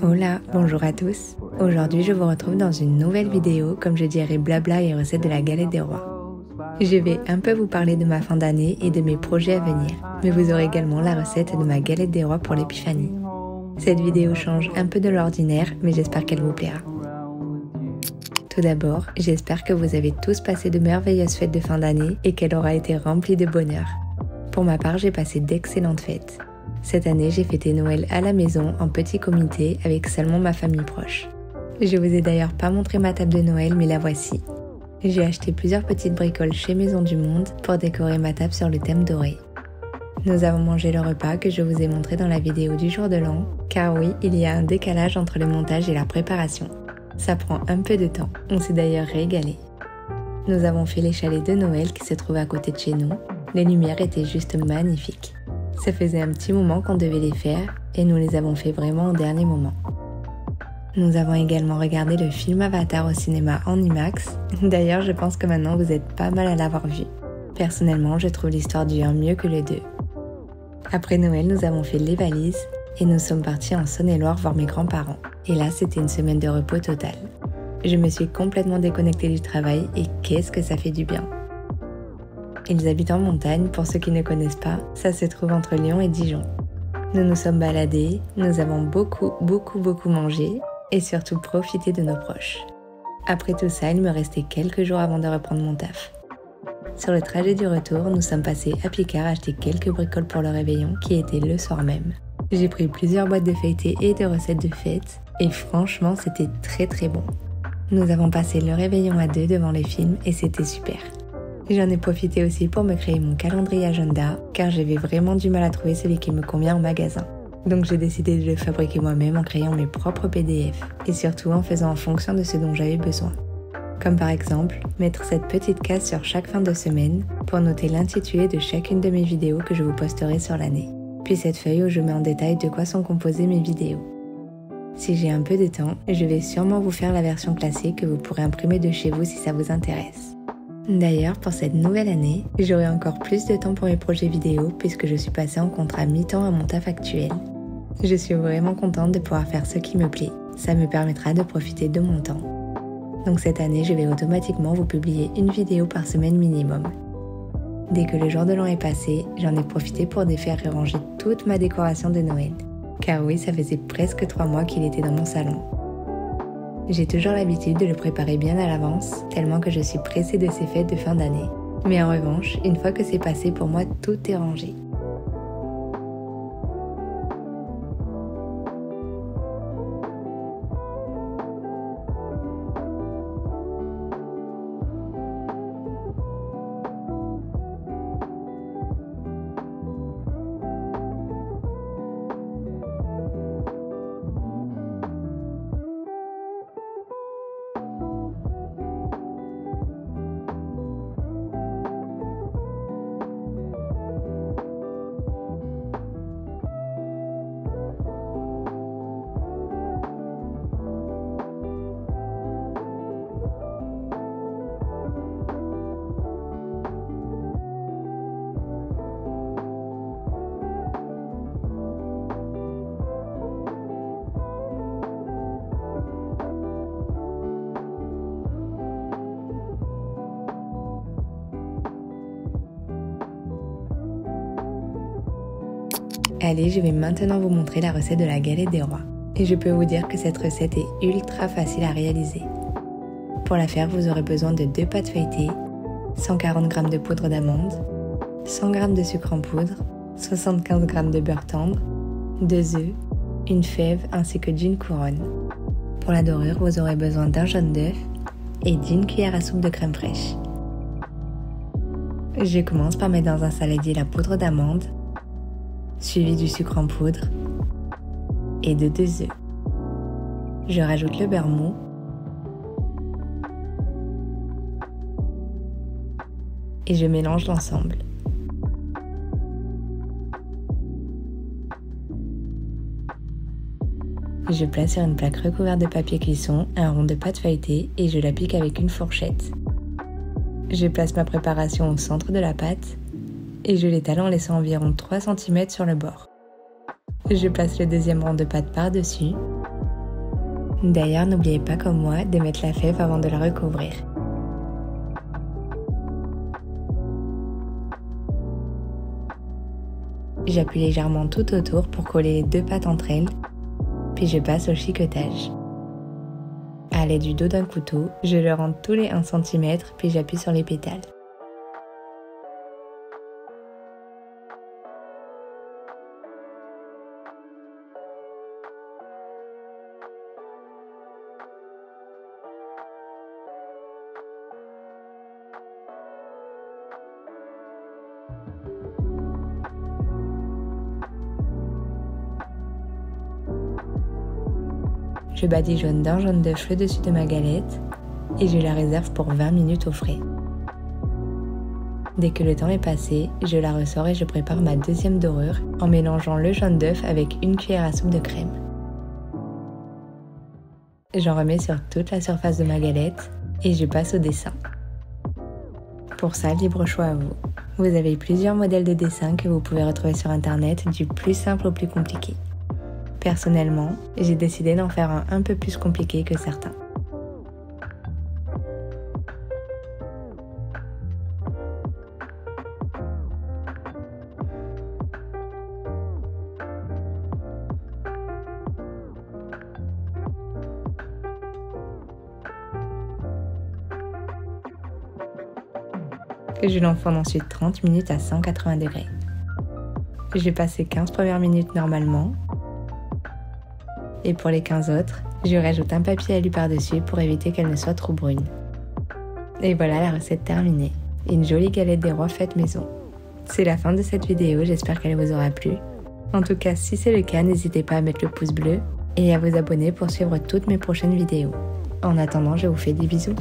Hola, bonjour à tous. Aujourd'hui, je vous retrouve dans une nouvelle vidéo, comme je dirais blabla et recettes de la galette des rois. Je vais un peu vous parler de ma fin d'année et de mes projets à venir, mais vous aurez également la recette de ma galette des rois pour l'épiphanie. Cette vidéo change un peu de l'ordinaire, mais j'espère qu'elle vous plaira. Tout d'abord, j'espère que vous avez tous passé de merveilleuses fêtes de fin d'année et qu'elle aura été remplie de bonheur. Pour ma part, j'ai passé d'excellentes fêtes. Cette année, j'ai fêté Noël à la maison en petit comité avec seulement ma famille proche. Je vous ai d'ailleurs pas montré ma table de Noël, mais la voici. J'ai acheté plusieurs petites bricoles chez Maison du Monde pour décorer ma table sur le thème doré. Nous avons mangé le repas que je vous ai montré dans la vidéo du jour de l'an, car oui, il y a un décalage entre le montage et la préparation. Ça prend un peu de temps, on s'est d'ailleurs régalé. Nous avons fait les chalets de Noël qui se trouvent à côté de chez nous. Les lumières étaient juste magnifiques. Ça faisait un petit moment qu'on devait les faire et nous les avons fait vraiment au dernier moment. Nous avons également regardé le film Avatar au cinéma en IMAX. D'ailleurs, je pense que maintenant vous êtes pas mal à l'avoir vu. Personnellement, je trouve l'histoire du 1 mieux que le 2. Après Noël, nous avons fait les valises et nous sommes partis en Saône-et-Loire voir mes grands-parents. Et là, c'était une semaine de repos total. Je me suis complètement déconnectée du travail et qu'est-ce que ça fait du bien. Ils habitent en montagne, pour ceux qui ne connaissent pas, ça se trouve entre Lyon et Dijon. Nous nous sommes baladés, nous avons beaucoup mangé et surtout profité de nos proches. Après tout ça, il me restait quelques jours avant de reprendre mon taf. Sur le trajet du retour, nous sommes passés à Picard acheter quelques bricoles pour le réveillon qui était le soir même. J'ai pris plusieurs boîtes de feuilletés et de recettes de fête et franchement, c'était très bon. Nous avons passé le réveillon à 2 devant les films et c'était super. J'en ai profité aussi pour me créer mon calendrier agenda car j'avais vraiment du mal à trouver celui qui me convient en magasin. Donc j'ai décidé de le fabriquer moi-même en créant mes propres PDF et surtout en faisant en fonction de ce dont j'avais besoin. Comme par exemple, mettre cette petite case sur chaque fin de semaine pour noter l'intitulé de chacune de mes vidéos que je vous posterai sur l'année. Puis cette feuille où je mets en détail de quoi sont composées mes vidéos. Si j'ai un peu de temps, je vais sûrement vous faire la version classique que vous pourrez imprimer de chez vous si ça vous intéresse. D'ailleurs, pour cette nouvelle année, j'aurai encore plus de temps pour mes projets vidéo puisque je suis passée en contrat mi-temps à mon taf actuel. Je suis vraiment contente de pouvoir faire ce qui me plaît. Ça me permettra de profiter de mon temps. Donc cette année, je vais automatiquement vous publier une vidéo par semaine minimum. Dès que le jour de l'an est passé, j'en ai profité pour défaire et ranger toute ma décoration de Noël. Car oui, ça faisait presque 3 mois qu'il était dans mon salon. J'ai toujours l'habitude de le préparer bien à l'avance, tellement que je suis pressée de ces fêtes de fin d'année. Mais en revanche, une fois que c'est passé, pour moi, tout est rangé. Allez, je vais maintenant vous montrer la recette de la galette des rois. Et je peux vous dire que cette recette est ultra facile à réaliser. Pour la faire, vous aurez besoin de 2 pâtes feuilletées, 140 g de poudre d'amande, 100 g de sucre en poudre, 75 g de beurre tendre, 2 œufs, une fève ainsi que d'une couronne. Pour la dorure, vous aurez besoin d'un jaune d'œuf et d'une cuillère à soupe de crème fraîche. Je commence par mettre dans un saladier la poudre d'amande, suivi du sucre en poudre et de 2 œufs. Je rajoute le beurre mou et je mélange l'ensemble. Je place sur une plaque recouverte de papier cuisson un rond de pâte feuilletée et je l'applique avec une fourchette. Je place ma préparation au centre de la pâte et je l'étale en laissant environ 3 cm sur le bord. Je passe le deuxième rond de pâte par-dessus. D'ailleurs, n'oubliez pas comme moi de mettre la fève avant de la recouvrir. J'appuie légèrement tout autour pour coller les deux pâtes entre elles, puis je passe au chiquetage. À l'aide du dos d'un couteau, je le rentre tous les 1 cm, puis j'appuie sur les pétales. Je badigeonne d'un jaune d'œuf le dessus de ma galette et je la réserve pour 20 minutes au frais. Dès que le temps est passé, je la ressors et je prépare ma deuxième dorure en mélangeant le jaune d'œuf avec 1 cuillère à soupe de crème. J'en remets sur toute la surface de ma galette et je passe au dessin. Pour ça, libre choix à vous. Vous avez plusieurs modèles de dessin que vous pouvez retrouver sur internet, du plus simple au plus compliqué. Personnellement, j'ai décidé d'en faire un peu plus compliqué que certains. Je l'enfourne ensuite 30 minutes à 180 degrés. J'ai passé 15 premières minutes normalement. Et pour les 15 autres, je rajoute un papier alu par-dessus pour éviter qu'elle ne soit trop brune. Et voilà la recette terminée. Une jolie galette des rois faite maison. C'est la fin de cette vidéo, j'espère qu'elle vous aura plu. En tout cas, si c'est le cas, n'hésitez pas à mettre le pouce bleu et à vous abonner pour suivre toutes mes prochaines vidéos. En attendant, je vous fais des bisous.